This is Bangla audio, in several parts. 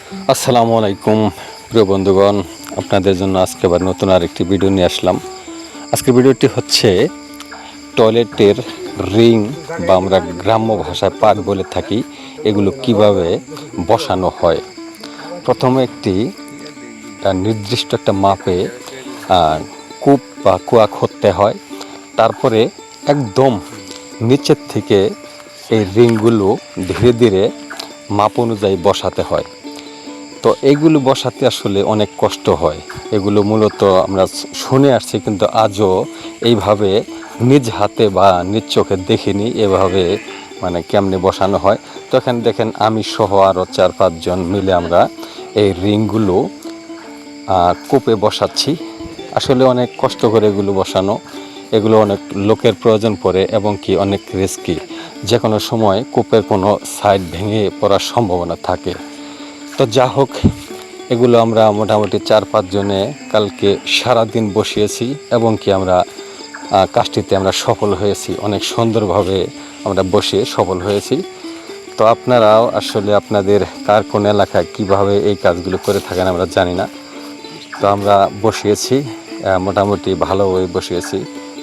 আসসালামু আলাইকুম প্রিয় বন্ধুগণ, আপনাদের জন্য আজকে আবার নতুন আরেকটি ভিডিও নিয়ে আসলাম। আজকের ভিডিওটি হচ্ছে টয়লেটের রিং বা আমরা গ্রাম্য ভাষায় পাট বলে থাকি, এগুলো কিভাবে বসানো হয়। প্রথমে একটি নির্দিষ্ট একটা মাপে কূপ বা কুয়া খুঁড়তে হয়। তারপরে একদম নিচের থেকে এই রিংগুলো ধীরে ধীরে মাপ অনুযায়ী বসাতে হয়। তো এইগুলো বসাতে আসলে অনেক কষ্ট হয়। এগুলো মূলত আমরা শুনে আসছি, কিন্তু আজও এইভাবে নিজ হাতে বা নিজ চোখে দেখিনি এভাবে মানে কেমনে বসানো হয়। তো এখানে দেখেন আমি সহ আরও 4-5 জন মিলে আমরা এই রিংগুলো কূপে বসাচ্ছি। আসলে অনেক কষ্ট করে এগুলো বসানো, এগুলো অনেক লোকের প্রয়োজন পড়ে এবং কি অনেক রিস্কি। যে কোনো সময় কূপের কোনো সাইড ভেঙে পড়ার সম্ভাবনা থাকে। তো যা হোক, এগুলো আমরা মোটামুটি 4-5 জনে কালকে সারাদিন বসিয়েছি এবং কি আমরা কাজটিতে আমরা সফল হয়েছি। অনেক সুন্দরভাবে আমরা বসিয়ে সফল হয়েছি। তো আপনারাও আসলে আপনাদের কার কোন এলাকায় কীভাবে এই কাজগুলো করে থাকেন আমরা জানি না। তো আমরা বসিয়েছি, মোটামুটি ভালোভাবে বসিয়েছি,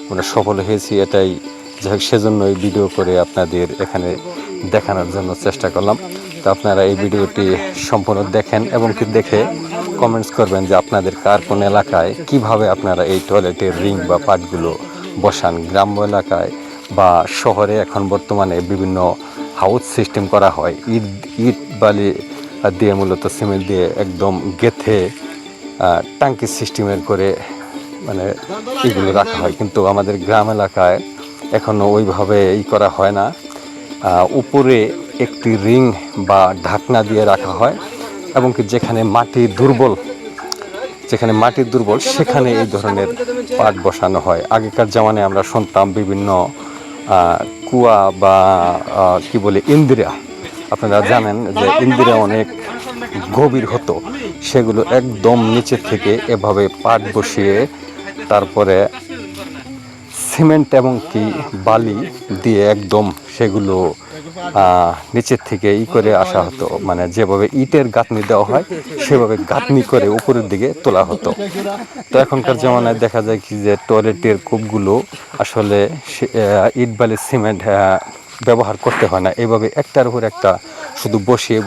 আমরা সফল হয়েছি। এটাই যাই হোক, সেজন্যই ভিডিও করে আপনাদের এখানে দেখানোর জন্য চেষ্টা করলাম। তো আপনারা এই ভিডিওটি সম্পূর্ণ দেখেন এবং কি দেখে কমেন্টস করবেন যে আপনাদের কার কোন এলাকায় কিভাবে আপনারা এই টয়লেটের রিং বা পাটগুলো বসান। গ্রাম্য এলাকায় বা শহরে এখন বর্তমানে বিভিন্ন হাউস সিস্টেম করা হয়, ইট বালি দিয়ে, মূলত সিমেন্ট দিয়ে একদম গেথে টাঙ্কি সিস্টেমের করে মানে এগুলো রাখা হয়। কিন্তু আমাদের গ্রাম এলাকায় এখনও ওইভাবে করা হয় না। উপরে একটি রিং বা ঢাকনা দিয়ে রাখা হয় এবং কি যেখানে মাটি দুর্বল সেখানে এই ধরনের পাট বসানো হয়। আগেকার জামানায় আমরা শুনতাম বিভিন্ন কুয়া বা কি বলে ইন্দিরা, আপনারা জানেন যে ইন্দিরা অনেক গভীর হতো। সেগুলো একদম নিচে থেকে এভাবে পাট বসিয়ে তারপরে সিমেন্ট এবং কি বালি দিয়ে একদম সেগুলো নিচের থেকে করে আসা হতো, মানে যেভাবে ইটের গাঁথনি দেওয়া হয় সেভাবে গাঁথনি করে উপরের দিকে তোলা হতো। তো এখনকার জামানায় দেখা যায় কি যে টয়লেটের কূপগুলো আসলে ইট বালি সিমেন্ট ব্যবহার করতে হয় না, এভাবে একটার উপর একটা শুধু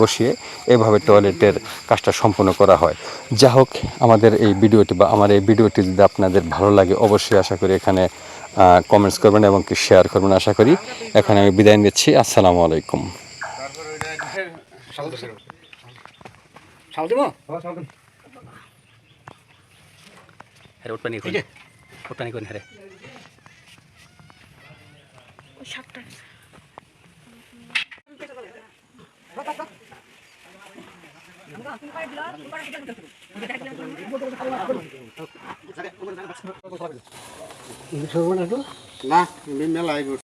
বসিয়ে এভাবে টয়লেটের কাজটা সম্পূর্ণ করা হয়। যা হোক, আমাদের এই ভিডিওটি বা আমার এই ভিডিওটি যদি আপনাদের ভালো লাগে অবশ্যই আশা করি এখানে কমেন্টস করবেন এবং কি শেয়ার করবেন আশা করি। এখন আমি বিদায় নিচ্ছি। আসসালামু আলাইকুম। না মেলা